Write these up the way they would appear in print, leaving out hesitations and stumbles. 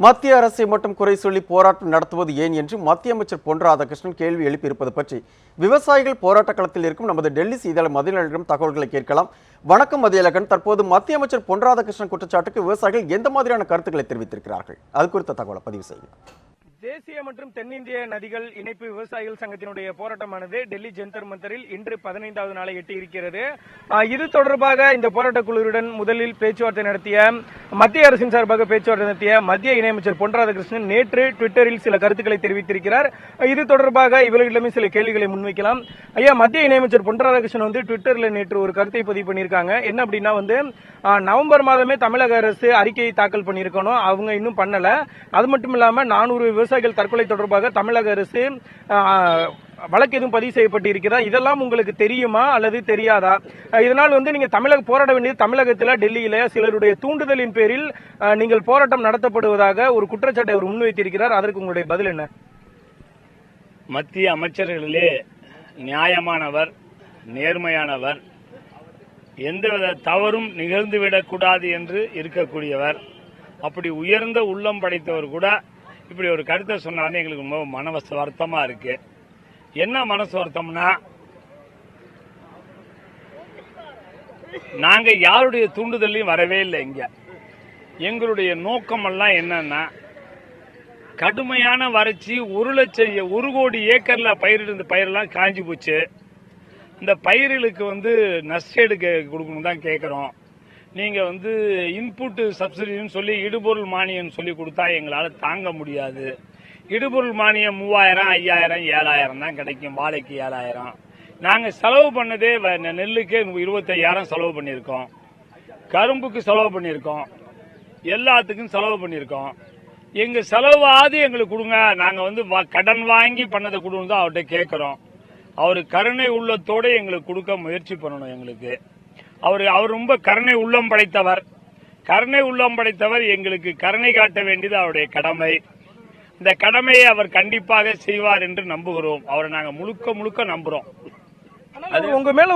மத்திய அரசை மட்டும் குறை சொல்லி போராட்டம் நடத்துவது ஏன் என்று மத்திய அமைச்சர் பொன் ராதாகிருஷ்ணன் கேள்வி எழுப்பியிருப்பது பற்றி விவசாயிகள் போராட்ட களத்தில் இருக்கும் நமது டெல்லி செய்தியாளர் மதியழகன் தகவல்களை கேட்கலாம். வணக்கம் மதியழகன், தற்போது மத்திய அமைச்சர் பொன் ராதாகிருஷ்ணன் குற்றச்சாட்டுக்கு விவசாயிகள் எந்த மாதிரியான கருத்துக்களை தெரிவித்திருக்கிறார்கள்? அது குறித்த தகவலை பதிவு செய்யலாம். தேசிய மற்றும் தென்னிந்திய நதிகள் இணைப்பு விவசாயிகள் சங்கத்தினுடைய போராட்டமானது டெல்லி ஜந்தர் மந்தரில் இன்று 15வது நாளை எட்டியிருக்கிறது. இது தொடர்பாக இந்த போராட்ட குழுவுடன் முதலில் பேச்சுவார்த்தை நடத்திய மத்திய அரசின் சார்பாக பேச்சுவார்த்தை நடத்திய மத்திய இணையமைச்சர் பொன் ராதாகிருஷ்ணன் நேற்று ட்விட்டரில் சில கருத்துக்களை தெரிவித்திருக்கிறார். இது தொடர்பாக இவர்களிடமே சில கேள்விகளை முன்வைக்கலாம். ஐயா, மத்திய இணையமைச்சர் பொன் ராதாகிருஷ்ணன் ட்விட்டர்ல நேற்று ஒரு கருத்தை பதிவு பண்ணியிருக்காங்க. என்ன அப்படின்னா நவம்பர் மாதமே தமிழக அரசு அறிக்கையை தாக்கல் பண்ணியிருக்கணும், அவங்க இன்னும் பண்ணல. அது மட்டும் இல்லாம 400 விவசாயிகள் தற்கொலை தொடர்பாக தமிழக அரசு வழக்கு எதுவும் பதிவு செய்யப்பட்டிருக்கிறதா? இதெல்லாம் உங்களுக்கு தெரியுமா அல்லது தெரியாதா? இதனால் நீங்க போராட வேண்டியது தமிழகத்தில், டெல்லியில சிலருடைய தூண்டுதலின் பேரில் நீங்கள் போராட்டம் நடத்தப்படுவதாக ஒரு குற்றச்சாட்டை அவர் முன்வைத்திருக்கிறார். அதற்கு உங்களுடைய பதில் என்ன? மத்திய அமைச்சர்களிலே நியாயமானவர், நேர்மையானவர், எந்தவித தவறும் நிகழ்ந்துவிடக்கூடாது என்று இருக்கக்கூடியவர். அப்படி உயர்ந்த உள்ளம் படைத்தவர் கூட இப்படி ஒரு கருத்தை சொன்னாலே எங்களுக்கு ரொம்ப மனசு வருத்தமா இருக்கு. என்ன மனசு வருத்தம்னா, நாங்க யாருடைய தூண்டுதலையும் வரவே இல்லை. இங்க எங்களுடைய நோக்கம் எல்லாம் என்னன்னா, கடுமையான வறட்சி, 1 கோடி ஏக்கர்ல பயிரிடுற பயிரெல்லாம் காஞ்சி போச்சு. இந்த பயிர்களுக்கு நஷ்டஈடு கொடுக்கணும் தான் கேட்கிறோம். நீங்க இன்புட் சப்சிடின்னு சொல்லி இடுபொருள் மானியம் சொல்லி கொடுத்தா எங்களால தாங்க முடியாது. இடுபொருள் மானியம் 3000, 5000, 7000 தான் கிடைக்கும். வாழைக்கு 7000. நாங்க செலவு பண்ணதே நெல்லுக்கு 25,000 செலவு பண்ணியிருக்கோம், கரும்புக்கு செலவு பண்ணியிருக்கோம், எல்லாத்துக்கும் செலவு பண்ணியிருக்கோம். எங்க செலவாது எங்களுக்கு கொடுங்க, நாங்க கடன் வாங்கி பண்ணதை கொடுன்னு தான் அவர்கிட்ட கேட்கிறோம். அவரு கருணை உள்ளத்தோட எங்களுக்கு கொடுக்க முயற்சி பண்ணணும். எங்களுக்கு அவர் ரொம்ப கருணை உள்ளம் படைத்தவர். கருணை உள்ளம் படைத்தவர் எங்களுக்கு கருணை காட்ட வேண்டியது அவருடைய கடமை. இந்த கடமையை அவர் கண்டிப்பாக செய்வார் என்று நம்புகிறோம். அவரை நாங்க முழுக்க நம்புறோம். உங்க மேல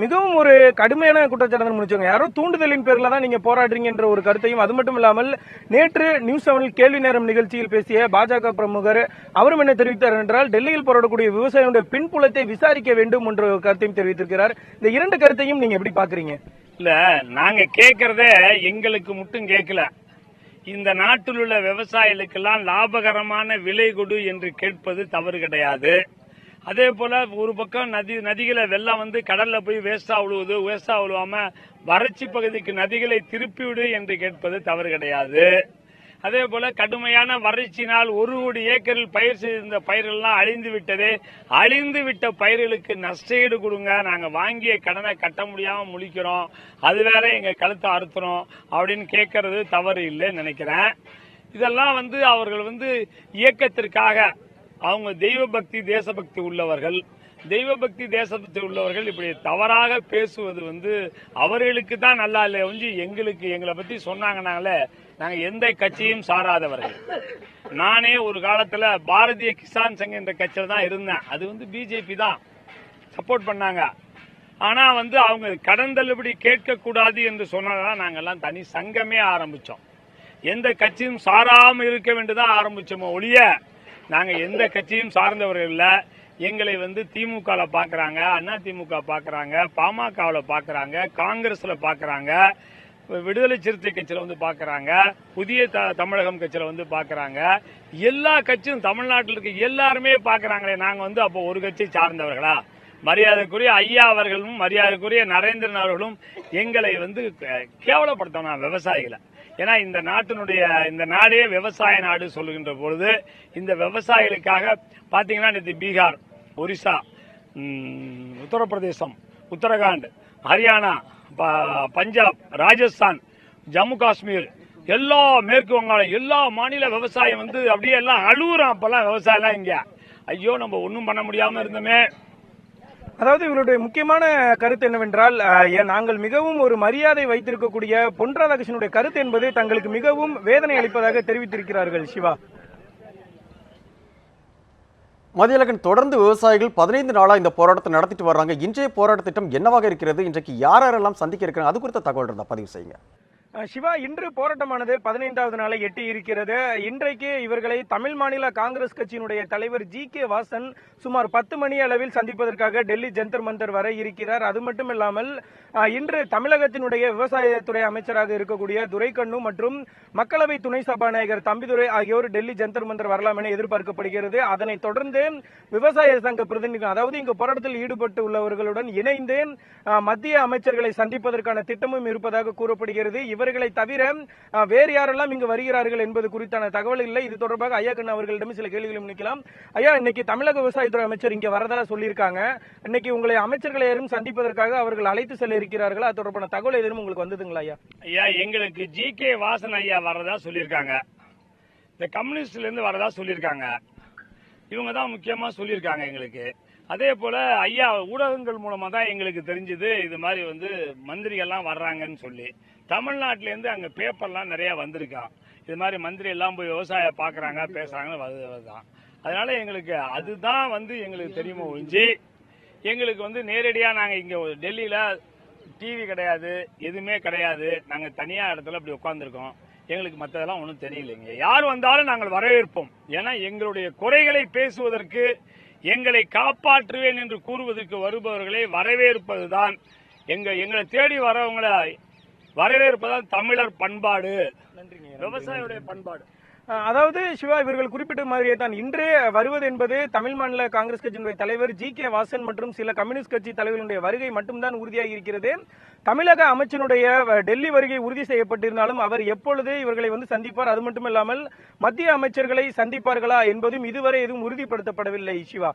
மிகவும் ஒரு கடுமையான குற்றச்சாட்டு முடிச்சவங்க யாரோ தூண்டுதலின் பேர்ல தான் நீங்க போராடுறீங்க என்ற ஒரு கருத்தையும், அது மட்டும் இல்லாமல் நேற்று நியூஸ் 7 கேள்வி நேரம் நிகழ்ச்சியில் பேசிய பாஜக பிரமுகர் அவரும் என்ன தெரிவித்தார் என்றால், டெல்லியில் போராடக்கூடிய விவசாயிகளுடைய பின்புலத்தை விசாரிக்க வேண்டும் என்ற ஒரு கருத்தையும் தெரிவித்திருக்கிறார். இந்த 2 கருத்தையும் நீங்க எப்படி பாக்குறீங்க? இல்ல, நாங்க கேட்கறதே எங்களுக்கு மட்டும் கேட்கல, இந்த நாட்டில் உள்ள விவசாயிகளுக்கெல்லாம் லாபகரமான விலை கொடு என்று கேட்பது தவறு கிடையாது. அதே போல ஒரு பக்கம் நதிகளை வெள்ளம் கடல்ல போய் வேஸ்டா விழுவாம வறட்சி பகுதிக்கு நதிகளை திருப்பிவிடு என்று கேட்பது தவறு கிடையாது. அதே போல கடுமையான வறட்சியினால் 1 கோடி ஏக்கரில் பயிர் செய்திருந்த பயிர்கள்லாம் அழிந்து விட்டதே, அழிந்து விட்ட பயிர்களுக்கு நஷ்டஈடு கொடுங்க, நாங்க வாங்கிய கடனை கட்ட முடியாம முழிக்கிறோம், அது வேற எங்க கழுத்தை அறுத்துறோம் அப்படின்னு கேட்கறது தவறு இல்லைன்னு நினைக்கிறேன். இதெல்லாம் அவர்கள் இயக்கத்திற்காக, அவங்க தெய்வபக்தி தேசபக்தி உள்ளவர்கள், இப்படி தவறாக பேசுவது அவர்களுக்கு தான் நல்லா இல்லையா ஒழிஞ்சு எங்களை பத்தி சொன்னாங்கனாலே நாங்க எந்த கட்சியும் சாராதவர்கள். நானே ஒரு காலத்துல பாரதிய கிசான் சங்கம் என்ற கட்சியில தான் இருந்தேன். அது பிஜேபி தான் சப்போர்ட் பண்ணாங்க. ஆனா அவங்க கடன் தள்ளுபடி கேட்க கூடாது என்று சொன்னதான் நாங்கெல்லாம் தனி சங்கமே ஆரம்பிச்சோம். எந்த கட்சியும் சாராம இருக்க வேண்டியதான் ஆரம்பிச்சோமோ ஒழிய நாங்க எந்த கட்சியும் சார்ந்தவர்கள் இல்ல. எங்களை திமுக பாக்குறாங்க, அண்ணா திமுக பாக்குறாங்க, பாமகவுல பாக்குறாங்க, காங்கிரஸ்ல பாக்குறாங்க, விடுதலை சிறுத்தை கட்சியில பாக்குறாங்க, புதிய தமிழகம் கட்சியில பாக்குறாங்க. எல்லா கட்சியும் தமிழ்நாட்டில் இருக்க எல்லாருமே பாக்குறாங்களே. நாங்க அப்போ ஒரு கட்சி சார்ந்தவர்களா? மரியாதைக்குரிய ஐயா அவர்களும் மரியாதைக்குரிய நரேந்திரன் அவர்களும் எங்களை கேவலப்படுத்தணும் விவசாயிகளை. ஏன்னா இந்த நாடே விவசாய நாடு சொல்லுகின்ற பொழுது இந்த விவசாயிகளுக்காக பாத்தீங்கன்னா நேற்று பீகார், ஒரிசா, உத்தரப்பிரதேசம், உத்தரகாண்ட், ஹரியானா, பஞ்சாப், ராஜஸ்தான், ஜம்மு காஷ்மீர், எல்லா மேற்கு வங்காளம், எல்லா மாநில விவசாயம் அப்படியே எல்லாம் அழுகுறான். அப்பெல்லாம் விவசாயம் இங்க ஐயோ நம்ம ஒன்னும் பண்ண முடியாம இருந்தோமே. அதாவது இவருடைய முக்கியமான கருத்து என்னவென்றால், நாங்கள் மிகவும் ஒரு மரியாதை வைத்திருக்கக்கூடிய பொன் ராதாகிருஷ்ணனுடைய கருத்து என்பது தங்களுக்கு மிகவும் வேதனை அளிப்பதாக தெரிவித்திருக்கிறார்கள். சிவா, மதியழகன், தொடர்ந்து விவசாயிகள் 15 நாளா இந்த போராட்டத்தை நடத்திட்டு வர்றாங்க. இன்றைய போராட்ட திட்டம் என்னவாக இருக்கிறது? இன்றைக்கு யாரெல்லாம் சந்திக்க இருக்கிறாங்க? அது குறித்த தகவல் இருந்தா பதிவு செய்யுங்க. சிவா, இன்று போராட்டமானது 15வது நாளை எட்டி இருக்கிறது. இன்றைக்கு இவர்களை தமிழ் மாநில காங்கிரஸ் கட்சியினுடைய தலைவர் ஜி.கே. வாசன் சுமார் 10 மணி அளவில் சந்திப்பதற்காக டெல்லி ஜந்தர் மந்தர் வர இருக்கிறார். அது மட்டுமில்லாமல் இன்று தமிழகத்தினுடைய விவசாயத்துறை அமைச்சராக இருக்கக்கூடிய துரைக்கண்ணு மற்றும் மக்களவை துணை சபாநாயகர் தம்பிதுரை ஆகியோர் டெல்லி ஜந்தர் மந்தர் வரலாம் என எதிர்பார்க்கப்படுகிறது. அதனைத் தொடர்ந்து விவசாய சங்க பிரதிநிதிகள், அதாவது இங்கு போராட்டத்தில் ஈடுபட்டு உள்ளவர்களுடன் இணைந்து மத்திய அமைச்சர்களை சந்திப்பதற்கான திட்டமும் இருப்பதாக கூறப்படுகிறது. இவர்களை தவிர வேறு யாரெல்லாம் இங்கு வருகிறார்கள் என்பது குறித்தான தகவல் இல்லை. இது தொடர்பாக ஐயா கண்ணு அவர்களிடம் சில கேள்விகளும் நிற்கலாம். ஐயா, இன்னைக்கு தமிழக விவசாயத்துறை அமைச்சர் இங்க வரதா சொல்லியிருக்காங்க. இன்னைக்கு உங்களை அமைச்சர்களை யாரும் சந்திப்பதற்காக அவர்கள் அழைத்து செல்ல இருக்கிறார்களா? அது தொடர்பான தகவல் எதுவும் உங்களுக்கு வந்ததுங்களா? ஐயா, ஐயா, எங்களுக்கு ஜி.கே. வாசன் ஐயா வரதா சொல்லியிருக்காங்க. இந்த கம்யூனிஸ்ட்ல இருந்து வரதா சொல்லியிருக்காங்க. இவங்க தான் முக்கியமா சொல்லியிருக்காங்க எங்களுக்கு. அதே போல ஐயா ஊடகங்கள் மூலமா தான் எங்களுக்கு தெரிஞ்சது இது மாதிரி மந்திரிகள்லாம் வர்றாங்கன்னு சொல்லி. தமிழ்நாட்டில இருந்து அங்க பேப்பர்லாம் நிறைய வந்திருக்கான். இது மாதிரி மந்திரி எல்லாம் போய் விவசாய பாக்குறாங்க, பேசுறாங்கன்னு வருதுதான். அதனால எங்களுக்கு அதுதான் எங்களுக்கு தெரியுமோ ஒழிஞ்சு எங்களுக்கு நேரடியா நாங்க இங்க டெல்லியில டிவி கிடையாது, எதுவுமே கிடையாது. நாங்க தனியா இடத்துல அப்படி உட்கார்ந்துருக்கோம். எங்களுக்கு மற்றதெல்லாம் ஒன்றும் தெரியலைங்க. யார் வந்தாலும் நாங்கள் வரவேற்போம். ஏன்னா எங்களுடைய குறைகளை பேசுவதற்கு, எங்களை காப்பாற்றுவேன் என்று கூறுவதற்கு வருபவர்களை வரவேற்பதுதான் எங்களை தேடி வரவங்களை வரவேற்பதுதான் தமிழர் பண்பாடு, விவசாயியுடைய பண்பாடு. அதாவது சிவா, இவர்கள் குறிப்பிட்ட மாதிரியே தான் இன்று வருவது என்பது தமிழ் மாநில காங்கிரஸ் கட்சியினுடைய தலைவர் ஜி.கே. வாசன் மற்றும் சில கம்யூனிஸ்ட் கட்சி தலைவர்களுடைய வருகை மட்டும்தான் உறுதியாகி இருக்கிறது. தமிழக அமைச்சனுடைய டெல்லி வருகை உறுதி செய்யப்பட்டிருந்தாலும் அவர் எப்பொழுது இவர்களை சந்திப்பார், அது மட்டுமில்லாமல் மத்திய அமைச்சர்களை சந்திப்பார்களா என்பதும் இதுவரை எதுவும் உறுதிப்படுத்தப்படவில்லை. சிவா.